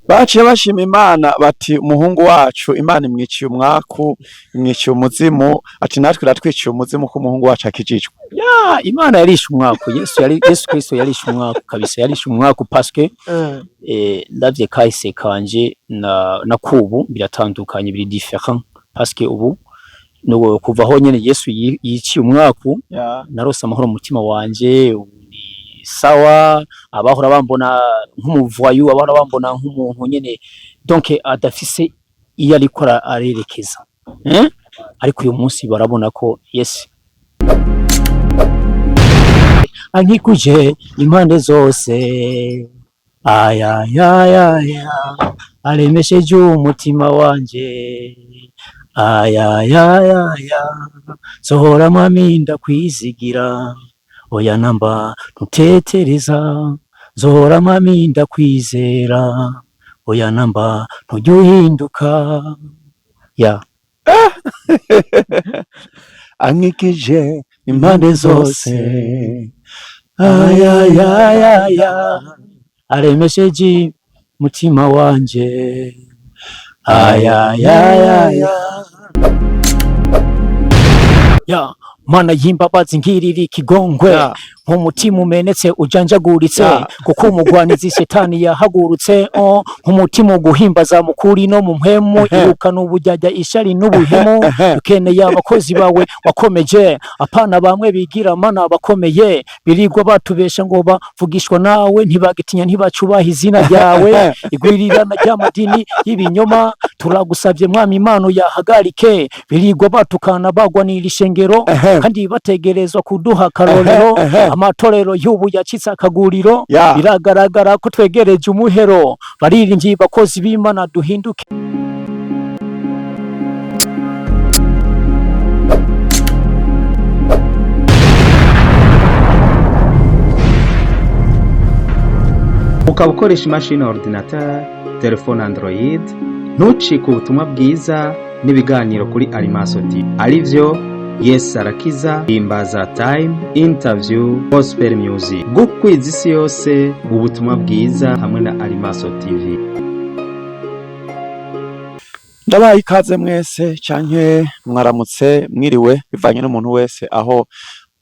baciye bashima Imana bati umuhungu wacu Imana imwiciye umwaku, imwiciye umuzimu, ati natwe iratwiciye umuzimu ko umuhungu wacu akijijwe. Imana yarishe umwaku, Yesu Kristo yarishe umwaku kabisa, yarishe umwaku paske ndavye kahise kanje na kubu biratandukanye, biri different paske ubu no kuva aho nyene Yesu yiciye umwaku narose amahoro mu mutima wanje, sawa, abahora bambona nk'umuvoyu, abahora bambona nk'umuntu nyene donc adafise iyo ariko arerekeza, ariko uyu munsi barabona ko Yesu ankikuje impande zose, ayayaya aremesheje umutima wanje, ayayaya sohora mami ndakwizigira, oya namba ntutetereza, zohora mami ndakwizera, oya namba ntujya uhinduka. Ankikije impande zose, ayayaya aremesheje mutima wanje, ayayaya Mana y'imbabazi ngirira ikigongwe, nk'umutima umenetse ujanjaguritse, kuko umugwanizi Shetani yahagurutse, nk'umutima uguhimbaza mukuri no mu mpemu, irukana ubujyajya ishari n'ubuhemu, ukeneye abakozi bawe wakomeje, apana bamwe bigira mana bakomeye, birigwa batubesha ngo bavugishwa nawe, ntibagitinya ntibacubaha izina ryawe, igwirirana ry'amadini y'ibinyoma, turagusavye mwami Imana yahagarike, birigwa batukana bagwa n'irishengero, kandi bategerezwa kuduha karorero, amatorero y'ubu yacitse akaguriro, biragaragara ko twegereje umuhero, bariringiye bakozi b'Imana duhinduke. ukaba ukoresha imashini ordinateur, telefone Android, ntucike ubutumwa bwiza n'ibiganiro kuri Alimaso TV arivyo Yesu arakiza, Himbaza Time, Interview, Gospel Music, gukwiza isi yose ubutumwa bwiza hamwe na Alimaso TV. Ndabaye ikaze mwese canke mwaramutse mwiriwe bivanye n'umuntu wese aho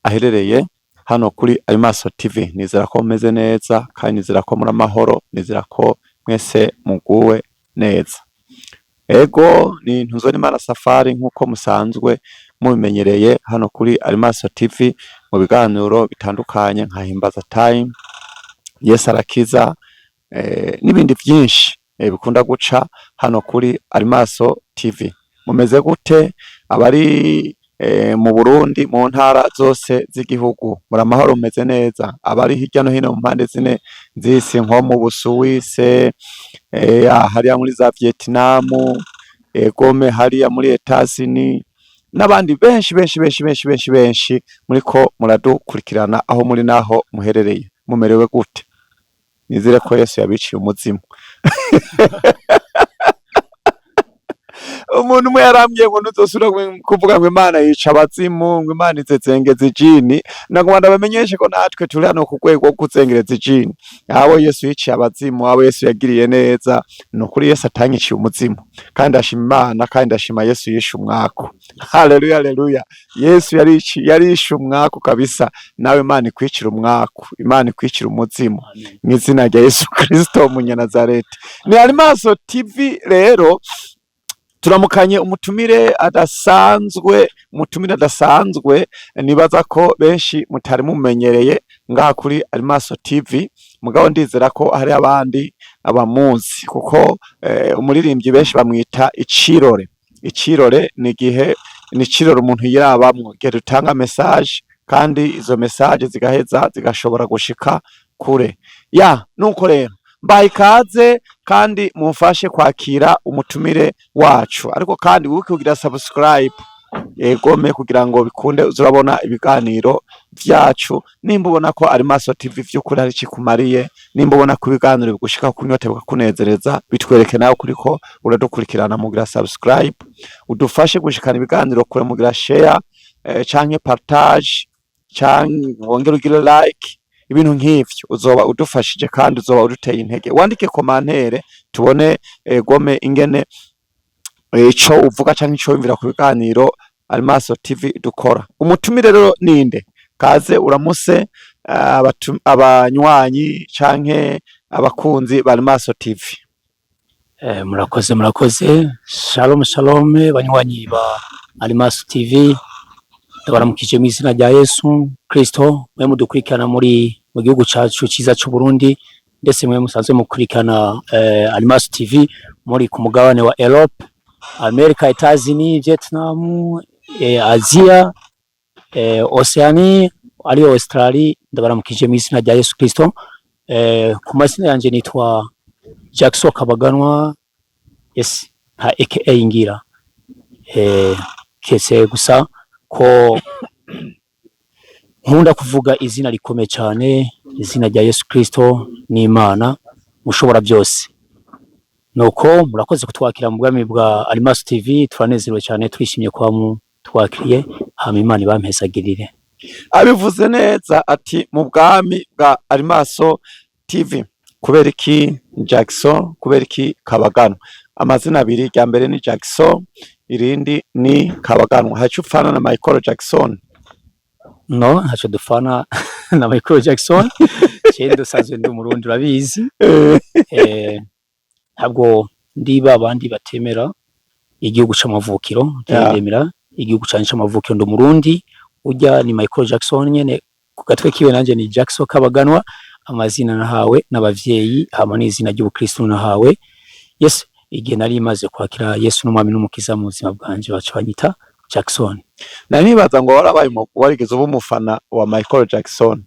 aherereye hano kuri Alimaso TV. Nizera ko meze neza kandi nizera ko muri amahoro, nizera ko mwese muguwe neza. Ego ni Ntuzonimana Safari nkuko musanzwe mubimenyereye hano kuri Alimaso TV mu biganiro bitandukanye nka Himbaza Time, Yesu arakiza, n'ibindi byinshi bikunda guca hano kuri Alimaso TV. Mumeze gute abari mu Burundi, mu ntara zose z'igihugu? Muri amahoro, meze neza? Abari hirya no hino mu mpande zine z'isi nko mu Busuwise, hariya muri za Vietnam, Gome hariya muri Etasini, n'abandi benshi muriko muradukurikirana aho muri naho muherereye, mumerewe gute? Nizere ko Yesu yabiciye umuzimu. Umuntu umwe yarambwiye ngo ntuzosubira kuvuga ngo Imana yica abazimu, ngo Imana izezengeza ijini. Nagomba ndabamenyeshe ko natwe turi hano ku rwego rwo kuzengereza ijini. Abo Yesu yiciye abazimu, abo Yesu yagiriye neza, nukuri Yesu atanyiciye umuzimu. Kandi ndashima Imana, kandi ndashima Yesu yishe umwaku. Haleluya, haleluya. Yesu yarishe umwaku kabisa. Nawe Imana ikwicira umwaku, Imana ikwicira umuzimu, mu izina rya Yesu Kristo Umunyanazareti. Ni Alimaso TV rero turamukanye umutumire adasanzwe, nibaza ko benshi mutari mumenyereye ngaha kuri Alimaso TV, mugabo ndizera ko hari abandi abamuzi, kuko umuririmbyi benshi bamwita Icirore. Icirore ni igihe Icirore umuntu yirabamwo, igihe dutanga message kandi izo message zigaheza zigashobora gushika kure. Nuko rero mbaye ikaze kandi mumfashe kwakira umutumire wacu, ariko kandi wibuke kugira subscribe, Gome kugira ngo bikunde uzurabona ibiganiro vyacu. Nimba ubona ko Alimaso TV vy'ukuri hari kikumariye, nimba ubona ko ibiganiro bigushika kunyote bakakunezereza, bitwereke nawe kuriko uradukurikirana, mugira subscribe, udufashe gushikana ibiganiro kure, mugira share canke partage, canke wongera ugire like, ibintu nk'ivyo uzoba udufashije kandi uzoba uduteye intege. Wandike komantere tubone gome ingene ico uvuga canke ico wimvira ku biganiro Alimaso TV dukora. Umutumire rero ninde? Kaze uramuse abanywanyi canke abakunzi ba Alimaso TV. Murakoze. Shalom banywanyi ba Alimaso TV. Ndabaramukije mu izina rya Yesu Kristo. Mwe mudukurikirana mu gihugu cacu ciza c'u Burundi, ndetse mwe musanzwe mukurikirana Alimaso TV muri ku mugabane wa Europe, Amerika, Etats-Unis, Vietnam, Asia, Oceania, ari Australia. Ndabaramukije mu izina rya Yesu Kristo. Ku mazina yanje nitwa Jackson Kabaganwa, yes, nka aka Ngira. Kese gusa ko nkunda kuvuga izina rikomeye cyane, izina rya Yesu Kristo ni Imana mushobora byose. Nuko murakoze kutwakira mu bwami bwa Alimaso TV, turanezerewe cyane, twishimye kwa twakiriye, hama Imana ibampesagirire. Abivuze neza ati mu bwami bwa Alimaso TV. Kubera iki Jackson, kubera iki Kabaganwa? Amazina abiri, rya mbere ni Jackson, irindi ni Kabaganwa. Hacu ufana na Michael Jackson? No, hacu dufana na Michael Jackson. Cyende dusanzwe ndi umurundi urabizi. Ntabwo ndi babandi batemera igihugu c'amavukiro, ndemera igihugu canje c'amavukiro, ndi umurundi. Ujya ni Michael Jackson nyene, ku gatwe kiwe nanje ni Jackson Kabaganwa. Amazina nahawe n'abavyeyi, hama n'izina ry'ubukristo nahawe. Yes, igihe nari maze kwakira Yesu n'umwami n'umukiza mu buzima bwanje, baca banyita Jackson. Na nibaza ngo warigeze uba umufana wa Michael Jackson?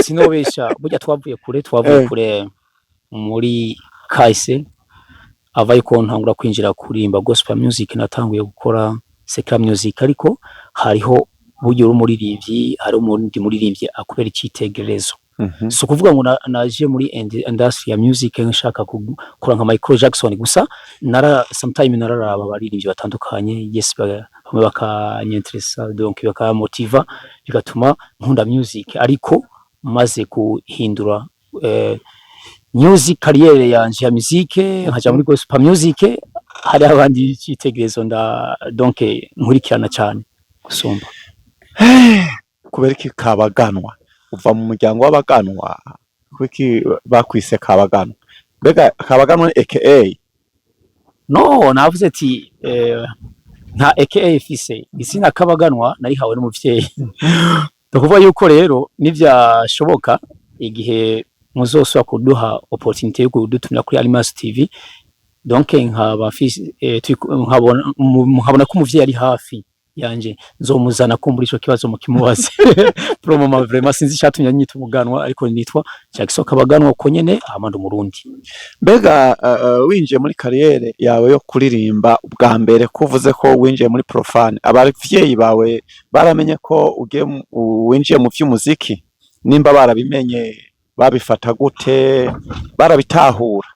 Sinobesha, burya twavuye kure muri kahise, avaye ko ntangura kwinjira kurimba gospel music, natanguye gukora secular music, ariko hariho buryo umuririmbyi, hari umundi muririmbyi akubera icyitegererezo. So kuvuga ngo naje muri industry ya music nshaka gukora nka Michael Jackson gusa, sometime nararaba abaririmbyi batandukanye, yes, bamwe bakanyenteresa, donc bakamotiva, bigatuma nkunda music. Ariko maze kuhindura music career yanje ya music, nkaja muri gospel music, hari abandi cyitegererezo donc nkurikirana cyane gusumba. Kubera iki Kabaganwa? Uva mu muryango w'abaganwa, kuki bakwise Kabaganwa? Mbega Kabaganwa ni aka? No, navuze ati nta aka fise, izina Kabaganwa narihawe n'umuvyeyi. Ndakuvuga yuko rero nivyashoboka igihe muzosubira kuduha opportunity yo kudutumira kuri Alimaso TV, donc nkabona ko umuvyeyi ari hafi yanje, nzomuzana ko muri ico kibazo mukimubaze. Promo ma vraiment sinzi cyatumye nyita umuganwa, ariko nitwa Jackson Kabaganwa uko nyene, amanda umurundi. Mbega winjiye muri kariyere yawe yo kuririmba ubwa mbere, kuvuze ko winjiye muri profane, abavyeyi bawe baramenye ko winjiye mu vy'umuziki? Nimba barabimenye, babifata gute? Barabitahura?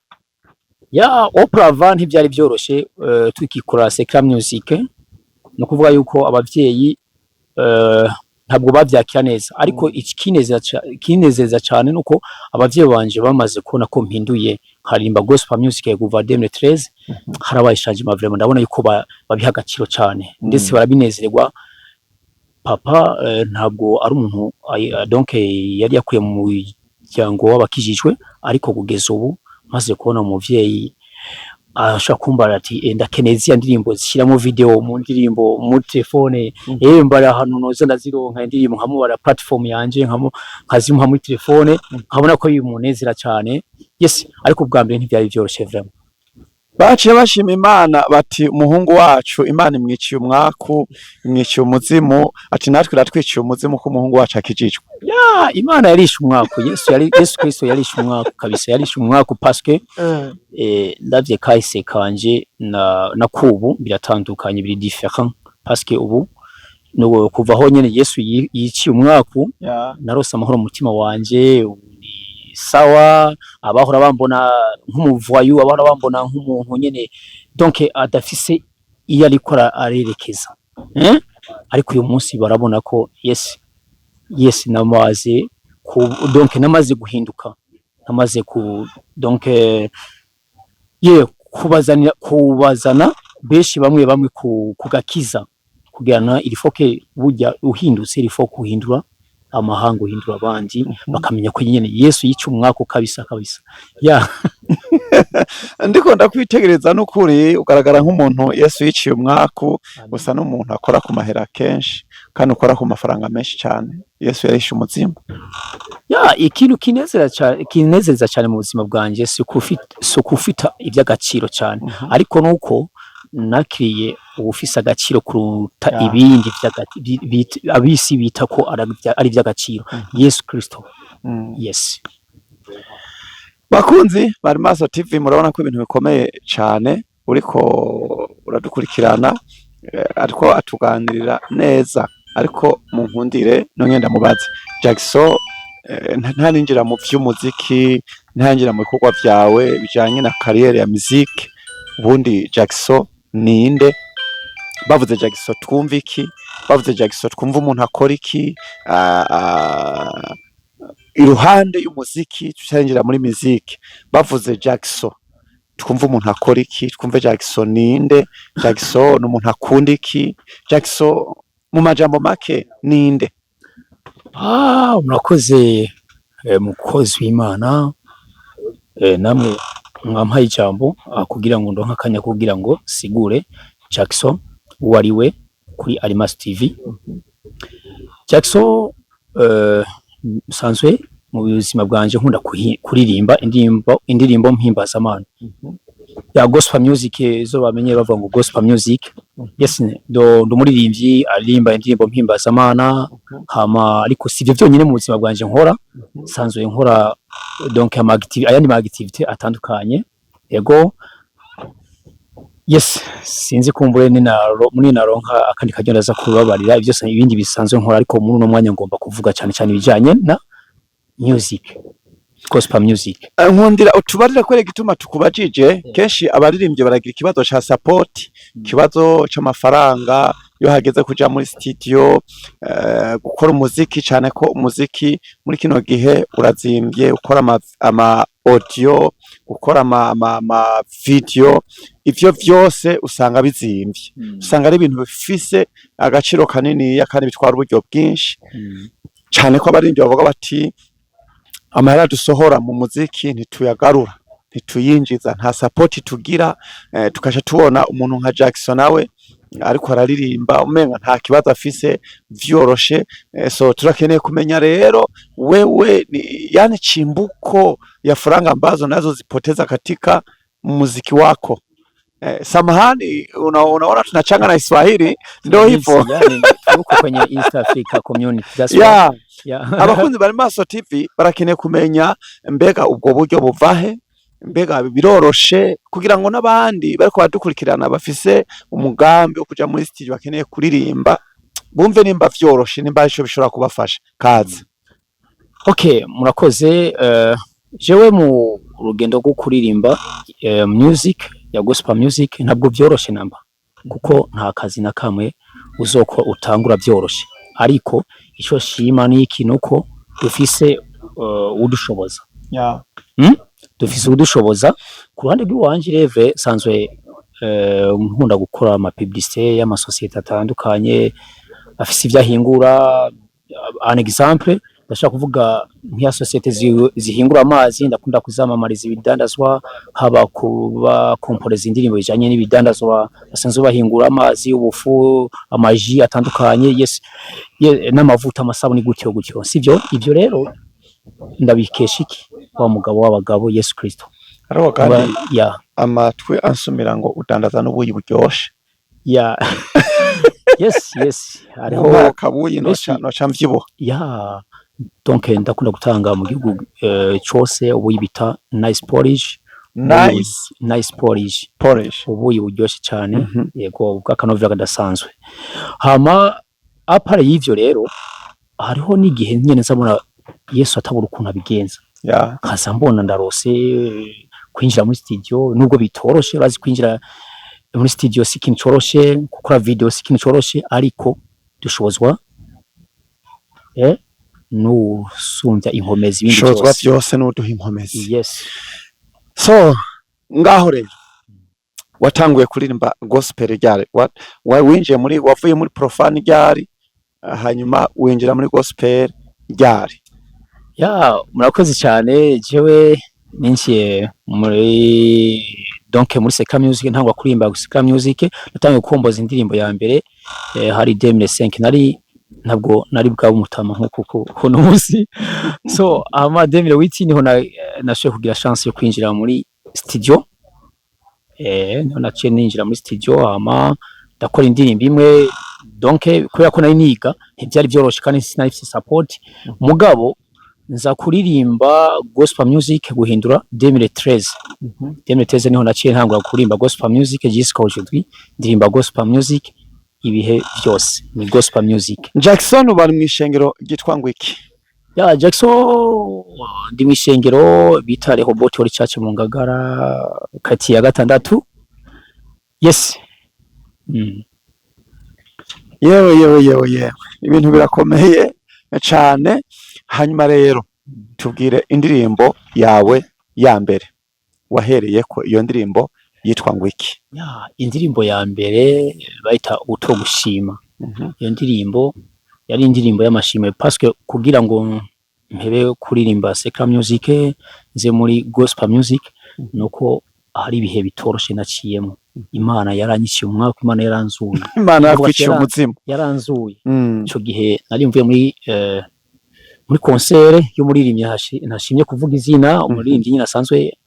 Ya Oprah ntibyari byoroshe tukikora secular music. No kuvuga yuko abavyeyi ntabwo bavyakira neza, ariko ikinezeza cyane nuko abavyeyi banje bamaze kubona ko mpinduye harimba gospel music kuva 2013, harabaye changement vraiment. Ndabona yuko babiha agaciro cyane, ndetse barabinezerwa. Papa ntabwo ari umuntu donc yari yakuye mu muryango w'abakijijwe, ariko kugeza ubu maze kubona umuvyeyi ashaka kumbara ati ndakeneza indirimbo zishyiramo video mu ndirimbo mu telefone, mbara hano noza ndazironka indirimbo nkamubara platform yanje nkazimuha muri telefone, nkabona ko bimunezera cyane. Yes, ariko bwa mbere ntibyari byoroshye vraiment. Baciye bashima Imana bati umuhungu wacu Imana imwiciye umwaku, imwiciye umuzimu, ati natwe ratwiciye umuzimu ko umuhungu wacu akijijwe. Ya Imana yarishe umwaku, Yesu Kristo yarishe umwaku kabisa, yarishe umwaku parce que ndavye kahise kanje na kubu biratandukanye, biri different parce que ubu no kuvaho nyene Yesu yiciye umwaku, narose amahoro mu mutima wanje, sawa. Abahora bambona nk'umuvoyu, abahora bambona nk'umuntu nyene donc adafise iyo ariko arerekeza, ariko uyu munsi barabona ko yes, yes namaze donc namaze guhinduka, namaze donc kubazana benshi bamwe kugakiza kugirana ilifoke burya uhindutse ilifo kuhindura amahanga, uhindura abandi bakamenya ko nyene Yesu yica umwako kabisa ya ndiko ndakwitegereza n'ukuri ugaragara nk'umuntu Yesu yiciye umwaku, gusa n'umuntu akora ku mahera kenshi kandi ukora ku mafaranga menshi cyane. Yesu yarishe umuzimu. Ya ikintu kinezeza cyane mu buzima bwanje si kufita iby'agaciro cyane, ariko nuko nakiriye ubufisa agaciro kuruta ibindi abisi bita ko ari iby'agaciro. Yesu Kristo. Yes. Bakunzi bari Maso TV, murabona ko ibintu bikomeye cyane uriko uradukurikirana, ariko atuganirira neza, ariko mu nkundire no ngenda mubaze Jackson, ntaninjira mu vy'umuziki, ntaninjira mu bikorwa vyawe bijanye na carrière ya musique. Ubundi Jackson ninde? Bavuze Jackson twumva iki? Bavuze Jackson twumva umuntu akora iki? Iruhande y'umuziki tutangira muri musique. Bavuze Jackson twumva umuntu akora iki? Twumve Jackson ninde? Jackson n'umuntu akunda iki? Jackson mu majambo make ninde? Murakoze mukozi w'Imana, namwe mwampaye ijambo kugira ngo ndonka akanya kugira ngo sigure Jackson uwariwe kuri Alimas TV. Jackson sanzwe mu buzima bwanje nkunda kuririmba indirimbo mpimbaza ya gospel music, zo bamenye bavuga ngo gospel music. Yes, ndo muririmbyi aririmba indirimbo mpimbaza Imana, hama ariko sivyo byonyine mu buzima bwanje nkora, sanzwe nkora donc ayandi ma activité atandukanye. Yego, yes, sinzi kumbure muri naronka akandi kagenda za kubabarira ibyo ibindi bisanzwe nkora, ariko muri no mwanya ngomba kuvuga cyane bijanye na music, gospel music. Nkundira utubarira kwere gituma tukubajije kenshi abaririmbye baragira ikibazo cha support, kibazo cy'amafaranga yo hageze kuja muri studio gukora umuziki, cyane ko umuziki muri kino gihe urazimbye, ukora ama audio, gukora ama video, ivyo vyose usanga bizimbye. Usanga ari ibintu bifise agaciro kanini kandi bitwara uburyo bwinshi, cyane ko abaririmbye bavuga bati amahera dusohora mu muziki ntituyagarura, ntituyinjiza, nta support tugira. Tukasha tubona umuntu nka Jackson nawe ariko araririmba umenga nta kibazo afise, vyoroshe. So turakeneye kumenya rero wewe yani chimbuko ya faranga ambazo nazo zipoteza katika muziki wako. Samahani, unaona tunachanga na Kiswahili, ndio hivyo. Yani uko kwenye East Africa community, that's yeah. Abakunzi bari Maso TV barakeneye kumenya mbega ubwo buryo buvahe, mbega biroroshe kugira ngo n'abandi bariko badukurikirana bafise umugambi wo kuja muri studio bakeneye kuririmba bumve nimba vyoroshe, nimba ico bishobora kubafasha. Kaze. Okay, murakoze. Jewe mu rugendo rwo kuririmba music ya gospel music ntabwo vyoroshe namba, kuko nta kazi na kamwe uzoko utangura vyoroshe, ariko ico shima ni ikinuko dufise udushoboza. Yeah. Dufise udushoboza. Ku ruhande rw'iwanje reve sanzwe nkunda gukora ama publicité y'ama société atandukanye afise ivyahingura. An example ndashaka kuvuga nk'iya société zihingura amazi, ndakunda kuzamamariza ibidandazwa, haba kuba komporeza indirimbo bijanye n'ibidandazwa basanzwe bahingura amazi, ubufu, amaji atandukanye, yes, n'amavuta, amasabuni, gutyo sivyo. Ivyo rero ndabikesha iki wa mugabo w'abagabo Yesu Kristo. Ariko kandi amatwe ansumira ngo udandaza n'ubuyi buryoshe. Yeah. Yes. Ariho kabuyi no camvyibo. Yeah. Donc ndakunda gutanga mu gihugu cyose ubuyi bita nice porridge. Nice porridge. Ubuyi buryoshe cyane. Yego, bw'akanovera kadasanzwe. Hama apara y'ivyo rero hariho n'igihe nyene nzabona Yesu atabura ukuntu abigenza. Yeah. Kaza mbona ndarose kwinjira muri studio, nubwo bitoroshe, urazi kwinjira muri studio si ikintu coroshe, gukora video si ikintu coroshe, ariko dushobozwa n'usumbya inkomezi ibindi shozwa byose n'uduha inkomezi. yes. So ngaho rero watanguye kuririmba gospel ryari, winjiye muri, wavuye muri profane ryari, hanyuma winjira muri gospel ryari? Murakoze cyane. Jewe ninjiye muri muri Seka Music, ntangwa kuririmba Seka Music, natangiye gukomboza indirimbo ya mbere hari 2005, ntabwo nari bwa umutama nkuko kuno munsi. So 2008 niho nashoboye kugira chance yo kwinjira muri studio, niho naciye ninjira muri studio, ndakora indirimbo imwe. Donc kubera ko nari niga ntibyari byoroshe kandi sinari mfite support, mugabo nza kuririmba gospel music guhindura 2013. 2013 niho naciye ntangura kuririmba gospel music jusqu'à aujourd'hui, ndirimba gospel music ibihe byose ni gospel music. Jackson ubari mu ishengero gitwa ngo iki? Jackson ndi mu ishengero bita Rehoboth Holy Church mu Ngagara kati ya 6. Yes. Yewe ibintu birakomeye cyane. Hanyuma rero tubwire indirimbo yawe ya mbere wahereye ko, iyo ndirimbo yitwa ngo iki? Indirimbo ya mbere bayita Uto Gushima. Iyo ndirimbo yari indirimbo y'amashimwe, parce que kugira ngo mpebe kuririmba Seka Music nze muri gospel music nuko hari ibihe bitoroshe naciyemo. Imana yaranyiciye umwaka, Imana yaranzuye, Imana yakwiciye umutima, yaranzuye. Ico gihe nari mvuye muri concert yo muririmbyi ntashimye kuvuga izina, umuririmbyi nyine asanzwe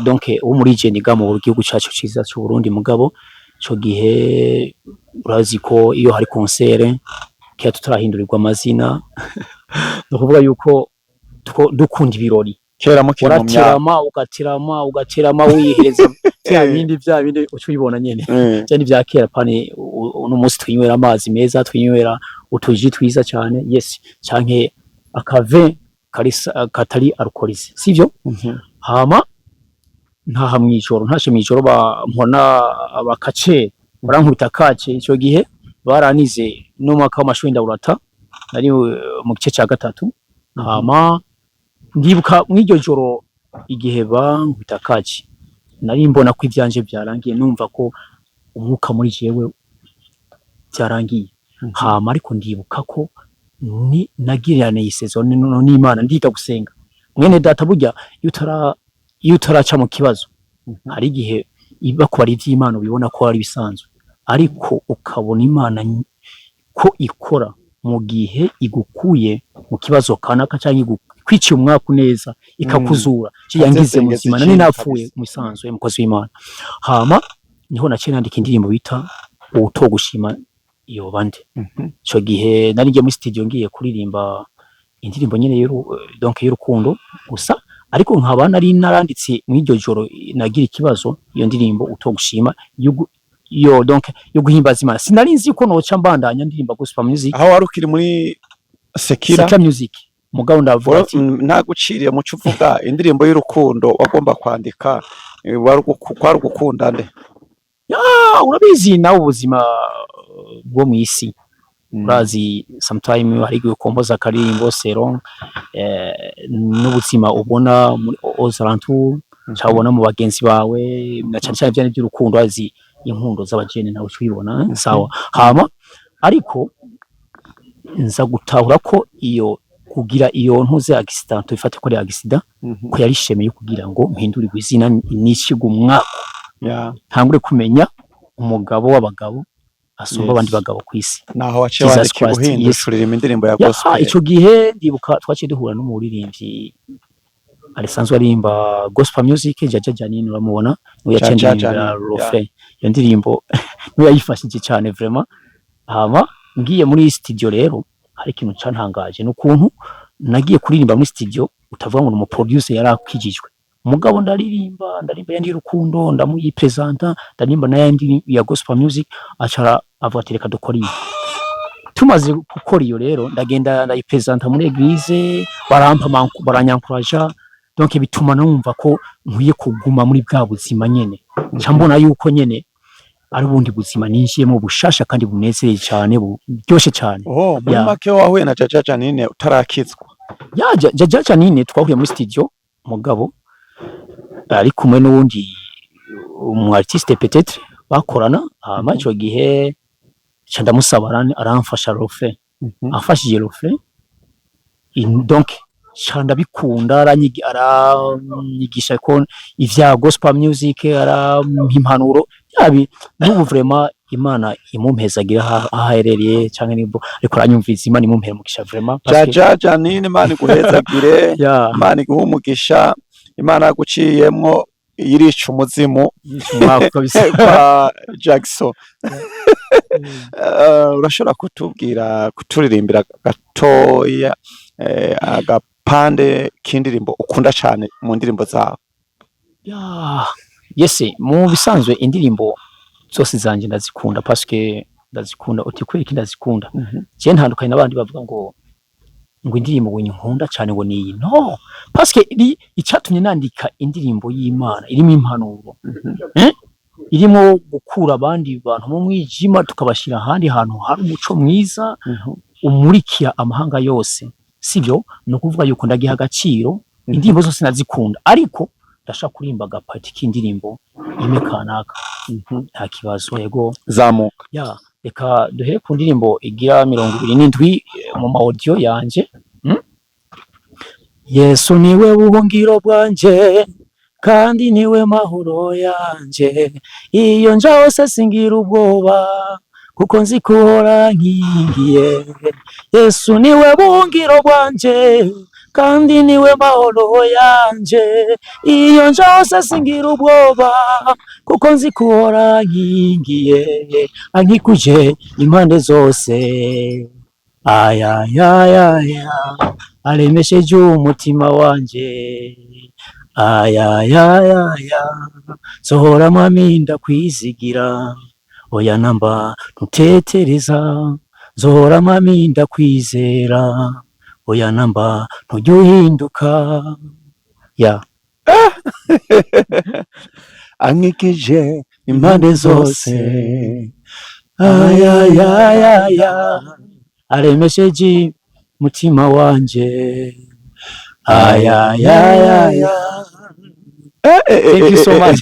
donc wo muri Jeniga mu gihugu cyacu cyiza cy'u Burundi. Mugabo ico gihe urazi ko iyo hari concert kya tutarahindurirwa amazina no kuvuga yuko dukunda ibirori kera mu kintu ugatirama wihereza bya bindi ucubibona nyene cyane bya kera pane. Uno munsi twinywera amazi meza, twinywera utuji twiza cyane, yes, canke akave katari alcoolize, sivyo? Hama ntaha mwijoro bampona abakace barankubita kace. Ico gihe baranize no mwaka w'amashuri ndaburata, nari mu gice cya 3. Hama ndibuka mw'iryo joro igihe bankubita kace nari mbona ko ivyanje byarangiye, numva ko umwuka muri jewe byarangiye. Hama ariko ndibuka ko ni nagirane isezone n'Imana, ndiga gusenga. Mwene data burya iyo utaraca mu kibazo hari igihe iba ko ari ivy'Imana ubibona ko ari bisanzwe, ariko ukabona Imana ko ikora mu gihe igukuye mu kibazo kanaka cyangwa kwiciye umwaka neza ikakuzura. Yangize mu Imana ni napfuye mu bisanzwe mukozi w'Imana. Hama niho naciye nandika indirimbo bita Uto Gushima iyo bande. Ico gihe nari ngiye muri studio ngiye kuririmba indirimbo nyene donc y'urukundo gusa, ariko nkaba nari naranditse mw'iryo joro nagira ikibazo. Iyo ndirimbo Uto Gushima yo donc yo guhimbaza Imana, sinari nzi ko noca mbandanya ndirimba gospel music. Aho warukiri muri Seka Music, mugabo ndavuga ati naguciriye mu cuvuga indirimbo y'urukundo wagomba kwandika, kwari gukunda nde? Urabizi nawe ubuzima bwo mu isi, urazi sometime hari gukomboza karirimbo seron n'ubuzima ubona muri ozarantu cyabona mu bagenzi bawe, na cyane cyane byane by'urukundo, azi inkundo z'abajene nawe cyubibona sawa. Hama ariko nza gutahura ko iyo kugira iyo ntuze accident ifate ko ari accident, ko yari shemeye kugira ngo mpindurirwe izina nishiga umwaka, ntangure kumenya umugabo w'abagabo asumba abandi bagabo kwisi. Naho waciye wandika ubuhindurira indirimbo ya gospel. Ico gihe ndibuka twaciye duhura no muririmbyi alisanzwe arimba gospel music Jaja Janine, uramubona yacenjera refrain. Iyo ndirimbo niyo yayifashije cyane vraiment. Hama ngiye muri studio rero hari ikintu cantangaje n'ukuntu nagiye kuririmba muri studio, utavuga ngo umuproducer yarakwijijwe. Umugabo ndaririmba yandi rukundo, ndamuyipresenta, ndaririmba na yandi ya gospel music, acara avatereka dukora. Tumaze gukora iyo rero ndagenda ndayipresenta muri eglise, baranyankuraja, donc bituma numva ko nkwiye kuguma muri bwa buzima nyene. Cyambona yuko nyene ari ubundi buzima ninjiyemo bushasha kandi bunezereye cyane buryoshye cyane. Muri make wahuye na Jaja Janine utarakizwa? Jaja Janine twahuriye muri studio mugabo ari kumwe n'ubundi umu artiste peut-être bakorana amacho gihe ndamusaba aramfasha refrain afashije refrain donc chanda bikunda aranyigisha ko ivya gospel music impanuro yabi n'ubu vraiment Imana imumpezagira aherereye cyangwa nimbo ariko aranyumvise Imana imumpera mugisha vraiment Jaja Janine Imana iguhezagire Imana iguhumugisha Imana yaguciyemwo yirica umuzimu kwa Jackson. Urashobora kuturirimbira gatoya agapande k'indirimbo ukunda cyane mu ndirimbo zawe? Yes, mu bisanzwe indirimbo zose zanje ndazikunda parce que ndazikunda utikweki ndazikunda. Je ntandukanye n'abandi bavuga ngo indirimbo wenye nkunda cyane ngo ni no parce que icatumye nandika indirimbo y'Imana irimo impanuro irimo gukura abandi bantu mu mwijima tukabashira ahandi hantu hari umuco mwiza umurikira amahanga yose, sivyo? No kuvuga yuko ndagiha agaciro indirimbo zose nazikunda ariko ndashaka kurimba agapati k'indirimbo imwe kanaka nta kibazo. Yego zamuka. Reka duhere ku ndirimbo igira 27 mu audio yanje. Yesu niwe buhungiro bwanje kandi niwe mahoro yanje, iyo nja hose singira ubwoba kuko nzi kuhora nkingiye. Yesu niwe buhungiro bwanje kandi niwe mahoro yanje, iyo nja hose singira ubwoba kuko nzi kuhora nkingiye. Ankikuje impande zose ayayayaya aremesheje umutima wanje ayayayaya sohora mwami ndakwizigira oya namba ntutetereza zohora mwami ndakwizera oya namba ntujya uhinduka. Ankikije impande zose ayayayaya aremesheje mutima wanje ayayayaya. Thank you so much.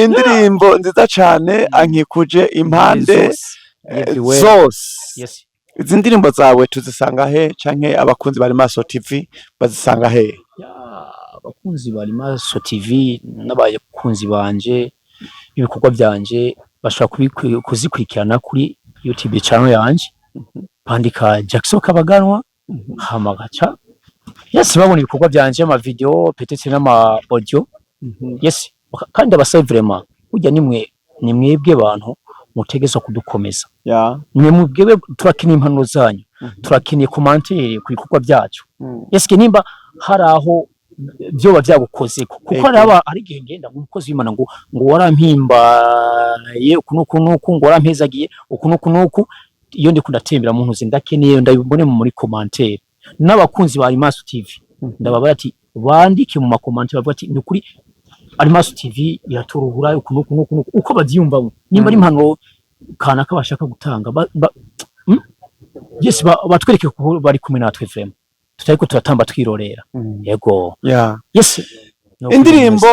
Indirimbo nziza cyane ankikuje impande zose. Yes. Izi ndirimbo zawe tuzisanga he canke abakunzi bari Maso TV bazisanga he? Abakunzi bari Maso TV n'abakunzi banje ibikorwa byanje bashaka kuzikurikirana kuri YouTube channel yanje bandika Jackson Kabaganwa hamagacha. Yes, babona ibikorwa byanje ama video peut-être n'ama audio. Yes, kandi abasaba vraiment ujya ni mwebwe abantu mutegezo kudukomeza. Mwe mubwewe turakina impanuro zanyu turakiniye commentaire ku bikorwa byacu. Yes, nimba haraho byo byagukoze kuko ari gihe ngenda umukozi w'Imana ngo warampimbaye ukunuku ngo warampezagiye ukunuku iyo ndi kundatembera mu ntuzi ndakeneye ndabibone muri commentaire. N'abakunzi ba Maso TV ndababara ati bandike mu commentaire bavuga ati ni kuri Maso TV iraturuhura ukunuku uko bavyumva nimba ari impano kanaka bashaka gutanga yes batwereke ko bari kumwe natwe vraiment tutariko turatamba twirorera. Yego yes. Indirimbo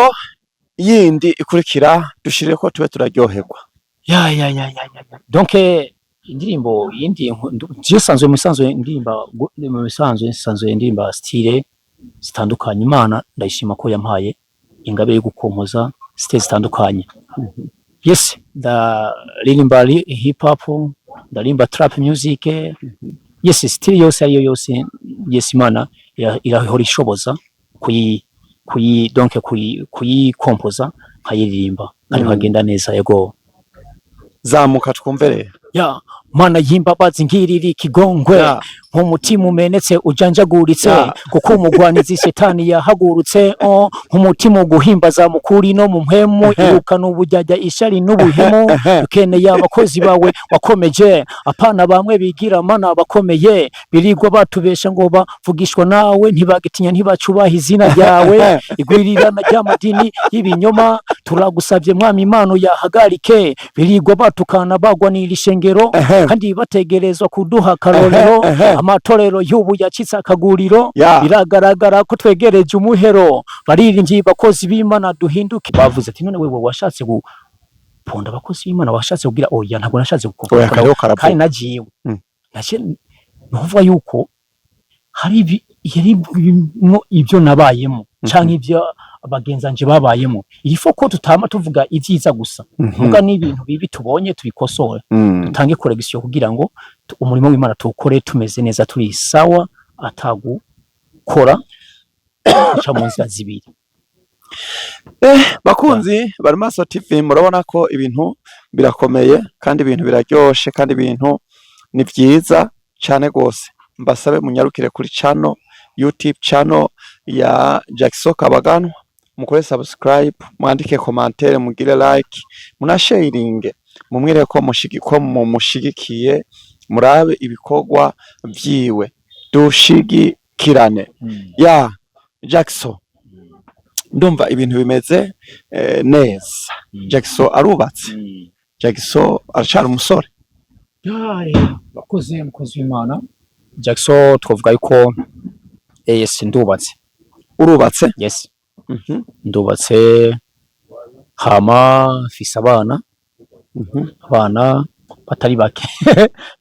yindi ikurikira dushire ko tube turaryoherwa. Donc indirimbo yindi je sanzwe musanzwe indirimba style zitandukanye. Imana ndayishima ko yampaye ingabe yo gukompoza style zitandukanye. Yes, ndaririmba hip hop, ndarimba trap music. Yes, style yose ayo yose. Yes, Imana irahora ishoboza donc kuyikompoza nkayiririmba kandi nkagenda neza. Yego zamuka twumve rero. mana y'imbabazi ngirira ikigongwe Yeah. nk'umutima umenetse ujanjaguritse Yeah. kuko umugwanizi Shetani yahagurutse nk'umutima uguhimbaza mukuri no mu mpemu irukana ubujyajya ishari n'ubuhemu ukeneye abakozi bawe wakomeje apana bamwe bigira mana abakomeye birigwa batubesha ngo bavugishwa nawe ntibagitinya ntibacubaha izina ryawe igwirirana ry'amadini y'ibinyoma turagusabye mwami Imana yahagarike birigwa batukana bagwa n'irishengero kandi bategerezwa kuduha karorero amatorero y'ubu yacitse akaguriro biragaragara ko twegereje umuhero baririmbyi bakozi b'Imana duhinduke bavuze ati none wewe washatse guponda abakozi b'Imana washatse kugira oya ntabwo nashatse Oya, kandi nagiyewe nashe nuvuga yuko hari ibyo nabayemo canke ibyo abagenzanje babayemo irifo ko tutama tuvuga ivyiza gusa vuga n'ibintu bibi tubonye tubikosore dutange correction kugira ngo umurimo w'Imana tuwukore tumeze neza turi sawa atagukora cha mu nzira zibiri. Bakunzi bari Maso TV murabona ko ibintu birakomeye kandi ibintu biraryoshe kandi ibintu ni vyiza cyane gose. Mbasabe munyarukire kuri YouTube channel ya Jackson Kabaganwa, mukore subscribe, mwandike commentaire, mugire like, munasharinge, mumwire ko mushigikiye, murabe ibikorwa vyiwe dushigikirane. Ya Jackson ndumva ibintu bimeze neza. Jackson arubatse. Jackson arashara umusore. Bakoze mukozi w'Imana. Jackson twovuga yuko yes ndubatse. Urubatse? Yes. Ndubatse hama fisa abana. Abana batari bake.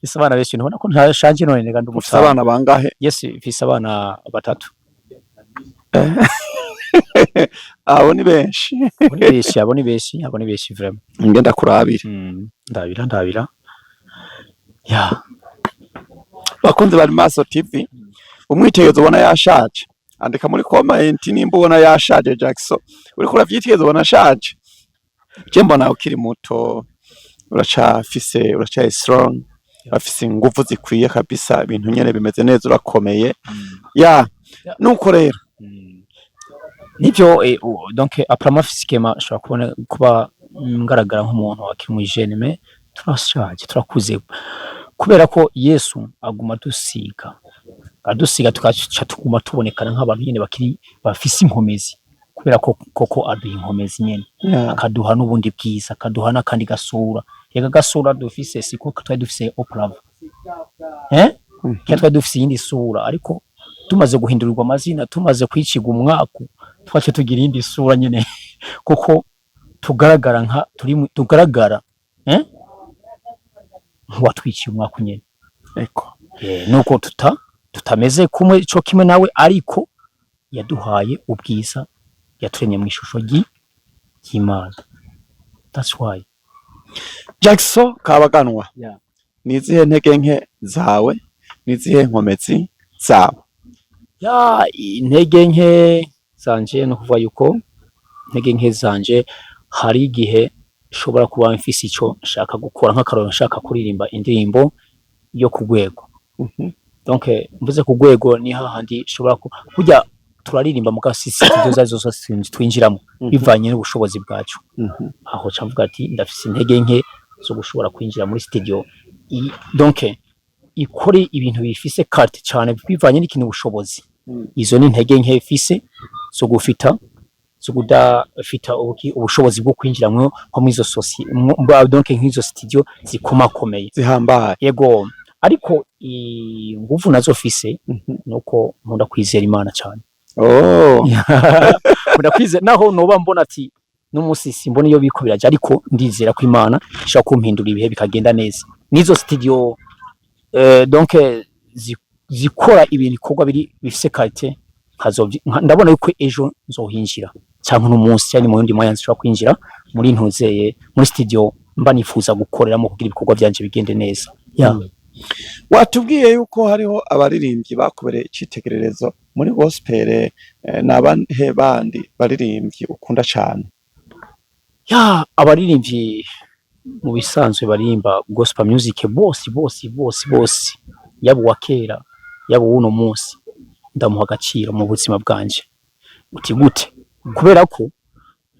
Fisa abana benshi nubona ko ntashaje none ngandi umufisa abana bangahe? Yes fisa abana batatu. Abo ni benshi. Abo ni benshi vraiment. Ngenda kurabira. Ndabira. Ya. Bakunze bari Maso TV, umwitegerezo ubona yashaje, andika muri comment nimba ubona yashaje Jackson. Uriko uravyitegereza ubona yashaje. Je mbona ukiri muto, uraca strong, afise ingufu zikwiye kabisa, ibintu nyene bimeze neza, urakomeye. Ya, nuko rero. Nivyo donc après ma physiquement shobora kuba ngaragara nk'umuntu akiri mu jeune mais turashaje turakuze kubera ko Yesu aguma adusiga tukaca tuguma tubonekana nk'abantu nyene bakiri bafise inkomezi kubera ko koko aduha inkomezi nyene akaduha n'ubundi bwiza akaduha n'akandi gasura yega gasura dufise siko twari dufise oprava twari dufise iyindi sura ariko tumaze guhindurirwa amazina tumaze kwicirwa umwaku twace tugira iyindi sura nyene kuko tugaragara tugaragara watwiciye umwaka nyene eko nuko tutameze kumwe cyo kimwe nawe ariko yaduhaye ubwiza yaturemye mu ishusho y'Imana. That's why Jackson Kabaganwa nizihe ntege nke zawe nizihe nkomezi zawe? Intege nke zanje no kuvuga yuko intege nke zanje hari igihe shobora kuba mfise ico nshaka gukora nk'akaroro nshaka kuririmba indirimbo yo kugwego. Donc mvuze kugwego ni hahandi shobora kujya turaririmba mu gasisi tuzo zose twinjiramo bivanye n'ubushobozi bwacu. Aho cavuga ati ndafise intege nke zo gushobora kwinjira muri studio. Donc ikore ibintu bifise carte cyane bivanye n'ikintu ubushobozi. Izo ni intege nke fise zo gufita fita ubushobozi bwo kwinjira nko mwizo donc nk'izo studio zikomakomeye zihambaye. Yego ariko nguvu nazo fise nuko nkunda kwizera Imana cyane. Nkunda kwizera naho noba mbona ati n'umusisi mbona iyo biko biraje ariko ndizera ko Imana ishaka kumpindura ibihe bikagenda neza. Nizo studio donc zikora ibintu bikorwa bifise qualité ndabona yuko ejo nzohinjira cyangwa n'umunsi cyane mu yindi moyanzi shobora kwinjira muri ntuzeye muri studio mba nifuza gukoreramo kugira ibikorwa byanje bigende neza. Watubwiye yuko hariho abaririmbyi bakubereye icitegererezo muri gospel n'abanhe bandi baririmbyi ukunda cyane? Abaririmbyi mu bisanzwe barimba gospel music bose yaba uwa kera yaba uno munsi ndamuha agaciro mu buzima bwanje. Uti gute? Kubera ko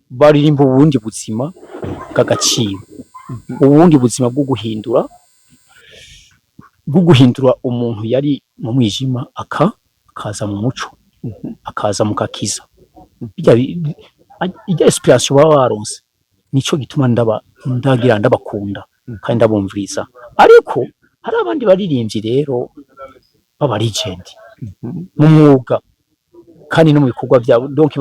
baririmba ubundi buzima bw'agaciro, ubundi buzima bwo guhindura umuntu yari mu mwijima akaza mu muco, akaza mu kakiza. Ijya inspiration baba baronse nico gituma ndabakunda kandi ndabumviriza. Ariko hari abandi baririmbyi rero baba legend mu mwuga kandi no mu bikorwa byabo, donc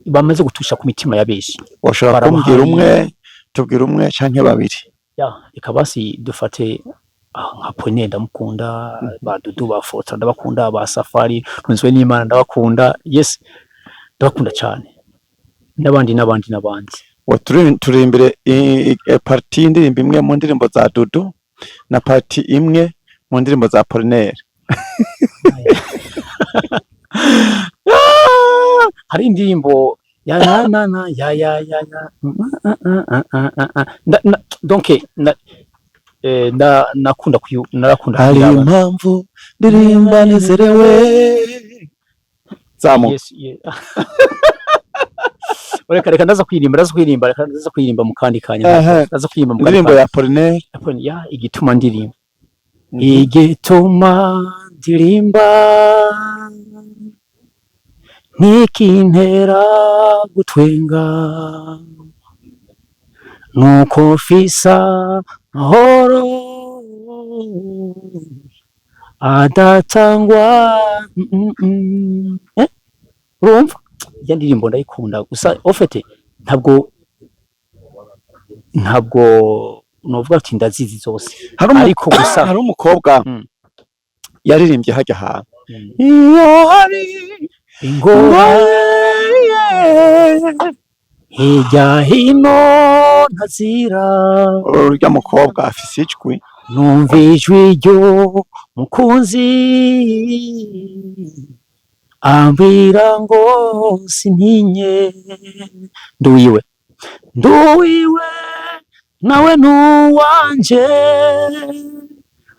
bamaze gutusha ku mitima ya benshi. Washobora kumbwira umwe, tubwira umwe canke babiri? Reka basi dufate nka Pone ndamukunda, ba Dudu ba Fota ndabakunda, ba Safari Runzwe n'Imana ndabakunda, yes ndabakunda cyane, n'abandi. Turi imbere parti y'indirimbo imwe mu ndirimbo za Dudu na parti imwe mu ndirimbo za Apollinaire. Hari indirimbo ya donc nakunda hari impamvu ndirimba nezerewe zamu. Reka ndaza kwirimba mu kandi kanya. Ndaza kwirimba mu ndirimbo ya Apollinaire. Igituma ndirimba nikintera gutwenga nuko fisa mahoro adatangwa. Urumva ya ndirimbo ndayikunda gusa ofete ntabwo novuga ati ndazizi zose, ariko gusa hari umukobwa yaririmbye hajya hantu iyo hari hirya hino ntazira. Urya mukobwa afise ijwi, numva ijwi ryo mukunzi ambwira ngo sintinye, nduwiwe nawe nuwanje,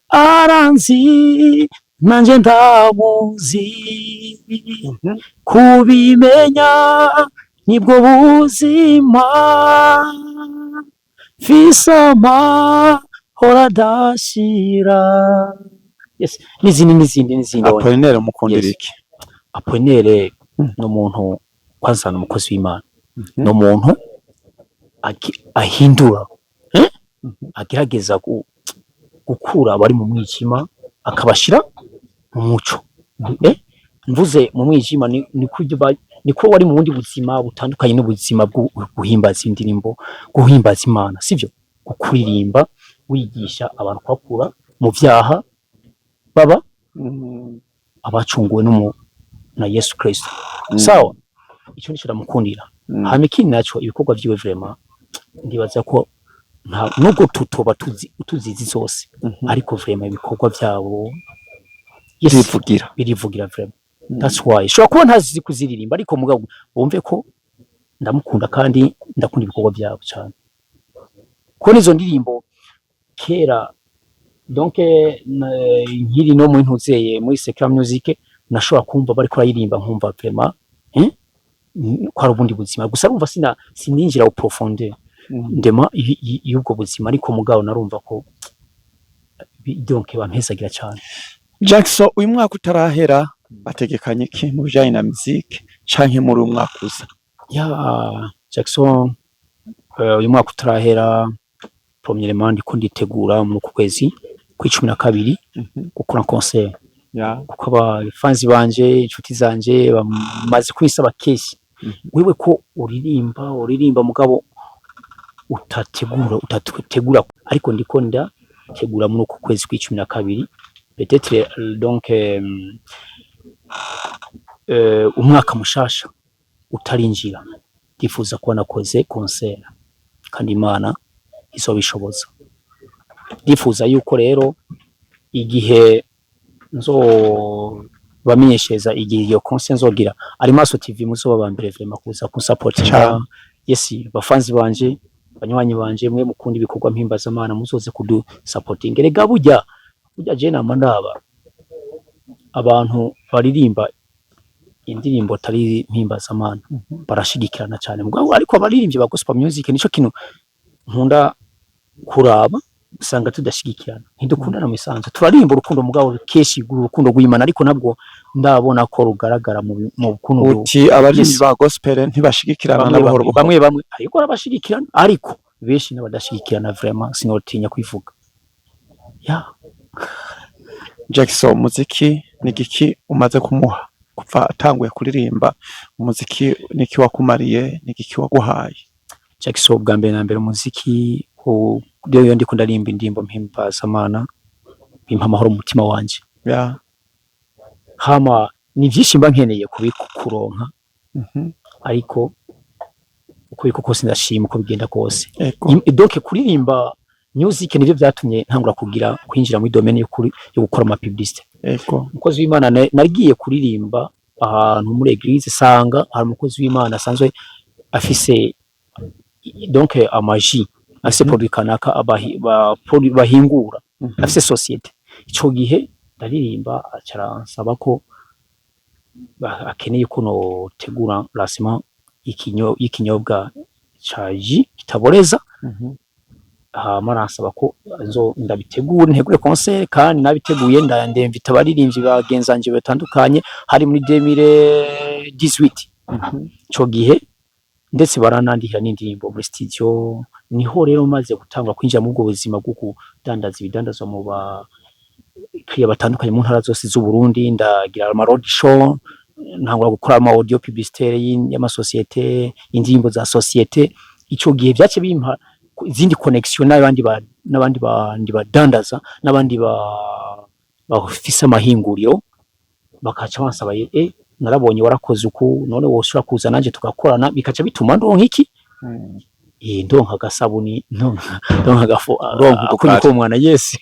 aranzi nanje ndamuzi, kubimenya nibwo buzima, fisama hora dashira. Yes, n'izindi. Apollinaire mukundira iki? Apollinaire no muntu kwazana umukozi w'Imana, no muntu ahindura, agerageza gukura abari mu mwijima akabashira mu muco. Mvuze mu mwijima niko wari mu bundi buzima butandukanye n'ubuzima bwo guhimbaza indirimbo, guhimbaza Imana, sivyo? Gukuririmba wigisha abantu kwakura mu vyaha baba abacunguwe na Yesu Kristo. Sawa, ico nico ndamukundira. Hama ikindi naco ibikorwa vyiwe vraiment ndibaza ko nubwo tutoba tuzizi zose, ariko vraiment ibikorwa vyabo birivugira vraiment. That's why shobora kuba ntazizi kuziririmba, ariko mugabo bumve ko ndamukunda kandi ndakunda ibikorwa byabo cyane. Ko nizo ndirimbo kera donc nkiri no mu ntuzeye muri secular music nashobora kumva bari kuririmba nkumva vraiment ko ari ubundi buzima, gusa urumva sininjira au profondeur ndema y'ubwo buzima, ariko mugabo narumva ko donc bampezagira cyane. Jackson, uyu mwaka utarahera bategekanye iki mu bijanye na musique canke muri umwaka uza? Jackson, uyu mwaka utarahera premièrement ndiko nditegura mu kwezi kwa12 gukora concert, kuko abafanzi banje inshuti zanje bamaze kwisaba keshi, wewe ko uririmba mugabo utategura, ariko ndiko ndategura muri uko kwezi kwa12 peut-être donc umwaka mushasha utarinjira ndifuza kuba nakoze concert kandi Imana izobishoboza. Ndifuza yuko rero igihe bamenyesheza igihe iyo concert nzogira Arimaso TV muzoba bambere vraiment kuza kunsupport. Yes, bafanzi banje banywanyi banje mwe mukunda ibikorwa mpimbazamana muzoze kudu supporting rega burya je nama ndaba abantu baririmba indirimbo tari mpimbazamana barashigikirana cyane mugabo ariko abaririmbyi ba gospel music nico kintu nkunda kuraba usanga tudashigikirana ntidukundana mu isanzwe turarimba urukundo mugabo keshi urukundo rw'Imana ariko nabwo ndabona ko rugaragara mu bukundo uti abaririmbyi ba gospel ntibashigikirana n'abahoro bamwe ariko arabashigikirana ariko benshi n'abadashigikirana vraiment sinotinya kwivuga Jackson muziki ni giki umaze kumuha kuva atanguye kuririmba umuziki niki wakumariye ni giki waguhaye Jackson bwa mbere na mbere umuziki rero ndi kundarimba indimbo mpimbazamana bimpa amahoro mu mutima wanje hama ni vyinshi mba nkeneye kubikuronka ariko uko biko kose ndashima uko bigenda kose donc kuririmba music nivyo byatumye ntangura kugira kwinjira muri domaine yo gukora ama publicité umukozi w'Imana nagiye kuririmba ahantu muri eglise sanga hari umukozi w'Imana asanzwe afise donc amaji afise produit kanaka bahingura afise societe ico gihe ndaririmba acaransaba ko akeneye ko no tegura lancement ikinyobwa caji kitaboreza maransaba ko ndabitegura ntegure concert kandi nabiteguye ndemvita abaririmbyi bagenzanje batandukanye hari muri 2018 ico gihe ndetse baranandihira n'indirimbo muri studio niho rero maze gutangwa kwinjira mu bwo buzima bwo kudandaza ibidandazwa mu bakiriya batandukanye mu ntara zose z'u Burundi ndagira ama road show ntangura gukora ama audio publicitaire y'amasosiyete indirimbo za societe ico gihe byace bimpa izindi connection n'abandi badandaza n'abandi bafise amahinguriro bakaca bansaba narabonye warakoze uku none woshura kuza nanje tugakorana bikaca bituma ndonka iki ndonka gasabuni ndonka gafo ndonka ko mwana yes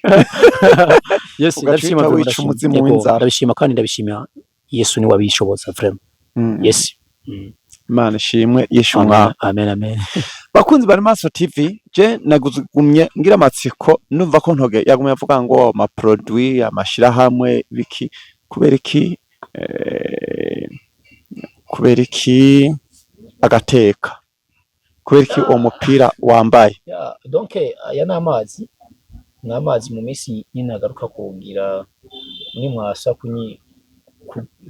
ndabishima kandi ndabishimira Yesu ni wabishoboza vraiment yes Imana shimwe yishumwa amen bakunzi bari Maso TV je nagumye ngira amatsiko numva ko ntoge yagumye avuga ngo ama produit amashira hamwe biki kubera iki agateka kubera iki umupira wambaye donc aya namazi mu minsi nyine agaruka kugira ni mwasa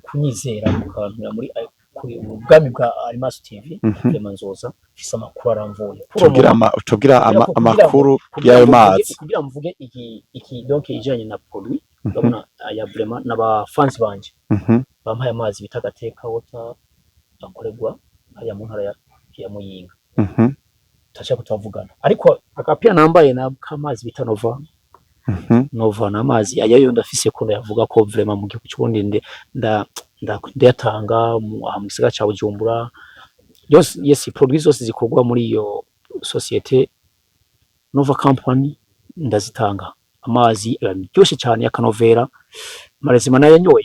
kunyizera mu kantu muri ubwami bwa Maso TV Clemanzoza fisa makuru aramvuye tubwira amakuru y'ayo mazi kugira mvuge iki donc ijanye na produit ndabona aya vraiment n'aba fans banje bampaye amazi bita gateka water akoregwa aya mu ntara ya Muyinga tashaka kutavugana ariko akapia nambaye na kamazi bita Nova na amazi ayayo ndafise ko yavuga ko vraiment mu gihugu cy'Uburundi ndayatanga mu gisagara ca Bujumbura yes produits zose zikorwa muri iyo societe Nova Company ndazitanga amazi aryoshye cyane ya Kanovera marezima nayanyoye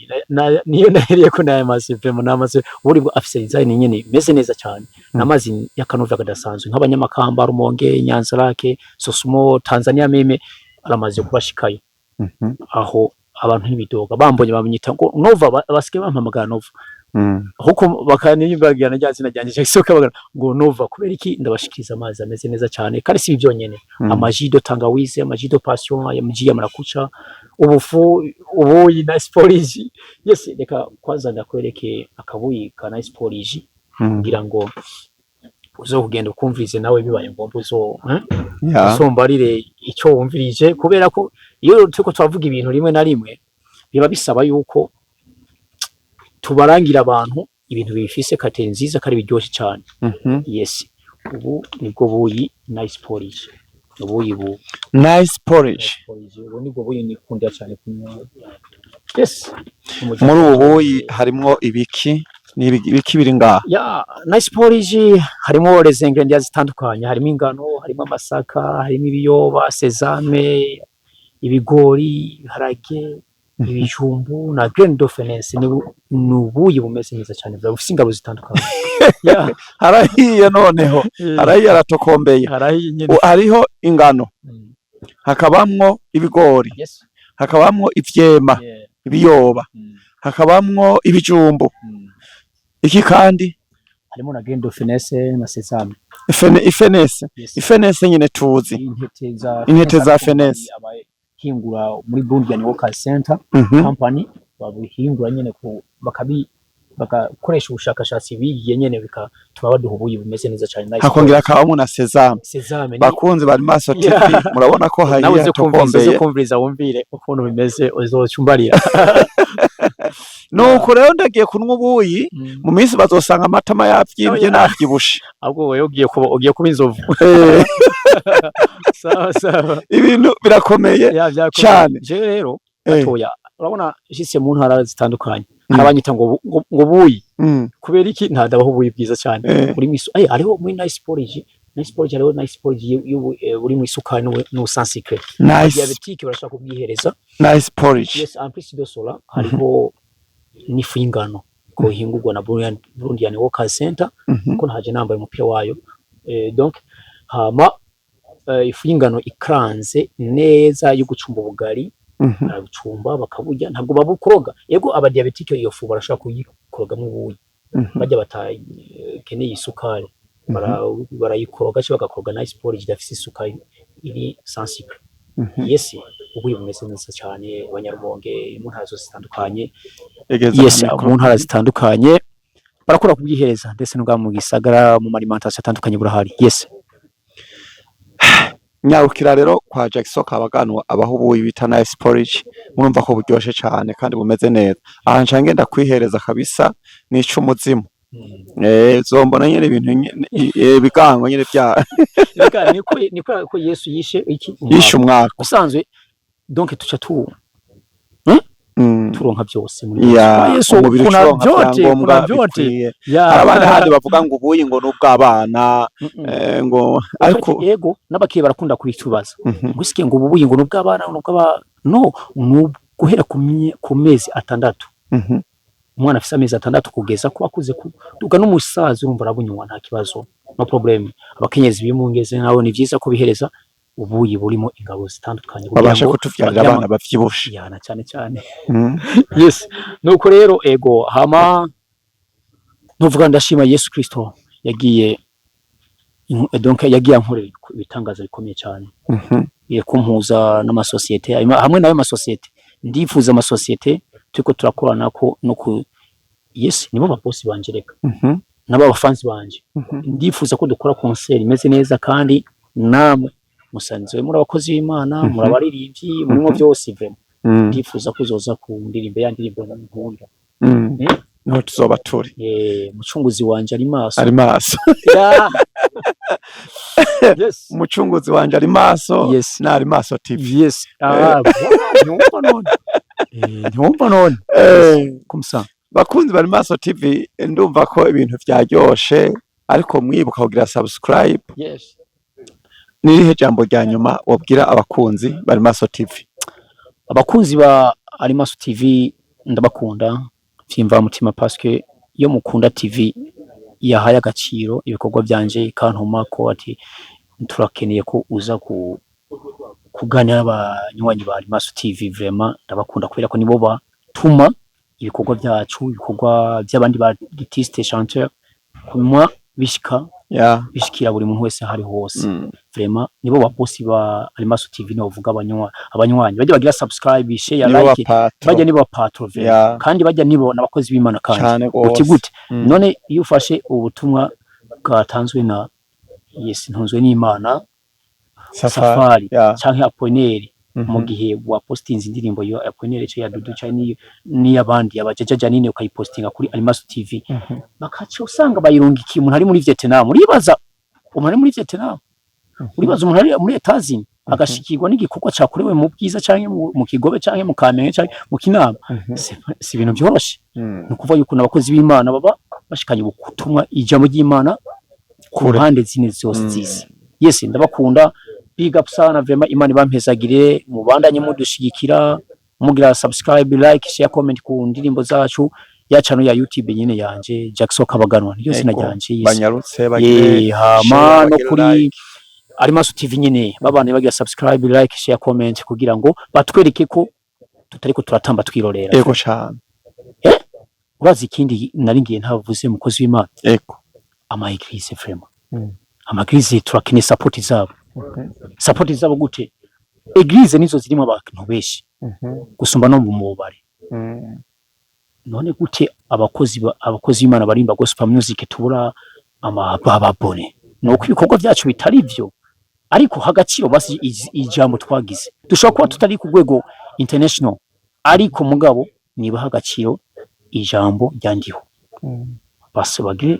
niyo nahereye ko naye amazi vraiment namaze buri afise design nyene meze neza cyane namazi ya Kanovera kadasanzwe nk'abanyamakamba Rumonge Nyanza Lake Sosumo Tanzania meme aramaze kubashikayo aho abantu ntibidoga bambonye bamenyita ngo Nova basike bampamagara Nova huko bakaniyibagirana ryazina ryanje cyasoka bagara ngo Nova kubera iki ndabashikiriza amazi ameze neza cyane kandi si byonyene amajido tangawize amajido passion amaji ya marakucha ubuyi na sporiji yes reka kwanza ndakwereke akabuyi kana sporiji ngira ngo uzo kugenda ukumvirize nawe bibaye ngombwa sombarire icyo wumvirije kubera ko iyo tuko twavuga ibintu rimwe na rimwe biba bisaba yuko tubarangira abantu ibintu bifise kate nziza kandi biryoshye cyane yes ubu nibwo buyi nice porridge ubuyi nice porridge ubu nibwo buyi nikunda cyane kunywa yes muri ubu buyi harimo ibiki n'ibiki biri ngaha nice porridge harimo les ingredients zitandukanye harimo ingano harimo amasaka harimo ibiyoba sesame ibigori harage ibijumbu na grain d'offense nubuyi bumeze neza cyane bufite ingabo zitandukanye. Harahiye noneho harahiye aratokombeye hariho ingano hakabamwo ibigori hakabamwo ivyema ibiyoba hakabamwo ibijumbu iki kandi harimo na grain d'offense na sesame ifenese nyine tuzi intete za fenese hingura muri Burundian Workers Center company babihingura nyene ku bakakoresha ubushakashatsi bigiye nyene bikatuma baduha ubuyi bumeze neza cyane hakongera kabamo na sesame bakunzi bari Maso TV murabona ko hayiye tokombeye kumviriza wumvire ukuntu bimeze uzocumbarira. Nuko rero ndagiye kunwa ubuyi mu minsi bazosanga amatama yavyibye navyibushe ahubwo wewe ugiye kuba inzovu. Sawa ibintu birakomeye cyane. Je rero atoya urabona jise mu ntara zitandukanye abanyita ngo buyi kubera iki ntadabaho ubuyi bwiza cyane buri miso ariho muri nice porridge ariho nice porridge buri mu isukari no sans secret diabétique barashaka kubwihereza nice porridge. Yes, en plus de cela hariho n'ifu y'ingano ko hingurwa na Burundian Workers Center ko ntaje nambaye umupira wayo donc hama ifu y'ingano ikranze neza yo gucumba ubugari arabucumba bakaburya ntabwo babukoroga yego abadiabetike iyo fu barashaka kuyikoroga mu buyi bajya batakeneye isukari barayikoroga cyo bagakoroga nice porridge idafite isukari iri sans sucre. Yes, ubuyi bumeze neza cyane Abanyarumonge mu ntara zose zitandukanye. Yes, mu ntara zitandukanye barakora kubyihereza ndetse no mu gisagara mu alimentation atandukanye burahari. Yes, nyarukira rero kwa Jackson kabaganwa abaho ubuyi bita nice porridge murumva ko buryoshe cyane kandi bumeze neza. Aha nshange ndakwihereza kabisa nico umuzimu. Zombona nyene ibintu bigango nyene bya niko Yesu yishe umwaka usanzwe donc tuca turonka byose muri Yesu kuna byote abana handi bavuga ngo ubuyi ngo nubwabana ngo ariko yego nabakiye barakunda kubitubaza gusike ngo ubuyi ngo nubwabana no guhera ku mezi atandatu umwana afise amezi atandatu kugeza ko akuze duga n'umusaza urumva arabunywa nta kibazo no problem. Abakenyezi bimungeze nawo ni byiza ko bihereza ubuyi burimo ingabo zitandukanye babasha kutuvyarira abana bavyibushe yana cyane. Yes, nuko rero ego hama nuvuga ndashima Yesu Kristo yagiye donc yagiye ankorera ibitangaza bikomeye cyane kumpuza n'amasosiyete hamwe nayo masosiyete ndifuza amasosiyete tuko turakorana ko no ku yes nibo babosi banje reka nabo abafanzi banje ndifuza ko dukora concert imeze neza kandi namwe musanzwe muri abakozi b'Imana muri abaririmbyi murimo byose vraiment ndifuza kuzoza ku ndirimbo ya ndirimbo nkunda no tuzoba turi mucunguzi wanje ari maso yes umucunguzi wanje ari maso na ari Maso TV. Yes, ntumva none kumsa bakunzi bari Maso TV ndumva ko ibintu byaryoshe ariko mwibuka kugira subscribe. Yes, nirihe jambo rya nyuma wabwira abakunzi bari Maso TV? Abakunzi ba ari Maso TV ndabakunda vyimva mutima parce que iyo mukunda TV yahaye agaciro ibikorwa byanje kantuma ko ati turakeneye ko uza kuganira n'abanywanyi ba Maso TV. Vraiment ndabakunda kubera ko nibo batuma ibikorwa byacu ibikorwa by'abandi ba artiste chanteur kumwa bishikira buri muntu wese hari hose. Vraiment nibo babosi ba Maso TV no vuga abanywanyi bajya bagira subscribe share like bajya nibo patron kandi bajya nibo nabakozi b'Imana kandi uti gute none iyo ufashe ubutumwa bwatanzwe na yes ntunzwe n'Imana Safari canke Apollinaire mu gihe wa postinze indirimbo yo Apollinaire cyo ya Dudu cyane ni abandi abajaja nini ukayipostinga kuri Maso TV bakaca usanga bayirungikiye umuntu ari muri Vietnam uribaza umuntu ari muri Vietnam uribaza umuntu ari muri Etazini agashikirwa n'igikorwa cyakorewe mu bwiza canke mu Kigobe canke mu Kamenge canke mu Kinama si ibintu byoroshe no kuva yuko nabakozi b'Imana baba bashikanye ubutumwa ijambo ry'Imana ku ruhande zine zose zisi. Yes, ndabakunda big up sana vraiment Imana ibampezagire mubandanye mudushigikira mugira subscribe, like, share, comment ku ndirimbo zacu ya channel ya YouTube nyine yanje Jackson Kabaganwa niyo sina ryanje banyarutse bagire hama no kuri Alimaso TV nyine babane bagira subscribe, like, share, comment kugira ngo batwereke ko tutariko turatamba twirorera. Ego cyane. Urazi ikindi naringiye ntavuze mukozi w'Imana. Ego. Ama eglise vraiment. Ama eglise turakine support zabo. Support zabo gute? Eglise nizo zirimo abantu benshi. Gusumba no mu mubare. None gute abakozi b'Imana barimba gospel music tubura ababone. Nuko ibikorwa byacu bitari byo. Ariko hagaciro basi ijambo twagize. Dushobora kuba tutari ku rwego international. Ariko mugabo niba hagaciro ijambo ryandiho. Basi bagire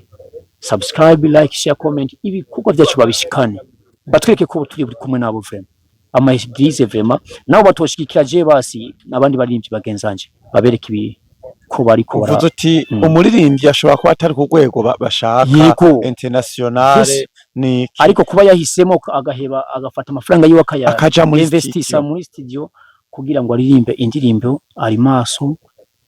subscribe, like, share, comment ibikorwa byacu babishikane. Batwereke ko turi buri kumwe nabo vraiment. Ama eglise vraiment nabo batoshikira je basi nabandi baririmbyi bagenzanje babereke ibi ko bari ko bara. Uvuze uti umuririmbyi ashobora kuba atari ku rwego bashaka international ni ariko kuba yahisemo agaheba agafata amafaranga yiwe akaja muri investisa muri studio kugira ngo aririmbe indirimbo Alimaso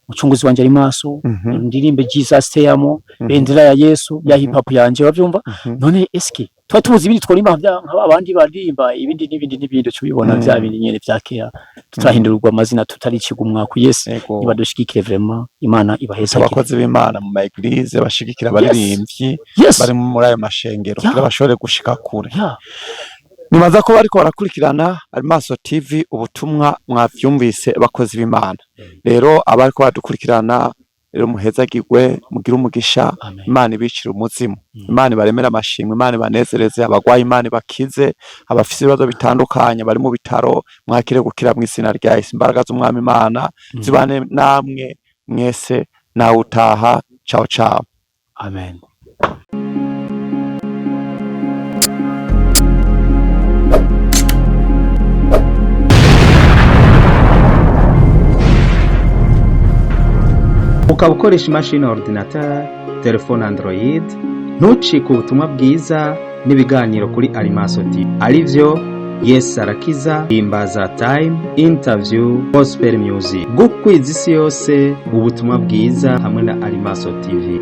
Mucunguzi wanje Alimaso indirimbe Jesus Teyamo bendera ya Yesu ya hip hop yanje bavyumva none eske twa tuzi ibindi tworimba nk'abandi baririmba ibindi n'ibindi cyubibona bya bindi nyene vya kera tutahindurwa amazina tutari kigumwa ku Yesu nibadushikikire vraiment Imana ibaheza abakozi b'Imana mu eglise bashigikira abaririmbyi bari muri ayo mashengero kugira bashobore gushika kure. Nimaza ko bariko barakurikirana Alimaso TV ubutumwa mwavyumvise abakozi b'Imana. Rero abariko badukurikirana rero muhezagirwe mugira umugisha. Imana ibicira umuzimu, Imana ibaremera amashimwe, Imana ibanezereze, abagwayi Imana bakize, abafise ibibazo bitandukanye bari mu bitaro mwakire gukira mu izina rya Yesu. Imbaraga z'umwami Imana zibane namwe mwese nawe utaha. Ciao ciao. Amen. ukaba ukoresha imashini ordinateur, telefone Android, ntucike ubutumwa bwiza n'ibiganiro kuri Alimaso TV arivyo Yes Arakiza, Himbaza Time, Interview, Gospel Music. Gukwiza isi yose ubutumwa bwiza hamwe na Alimaso TV.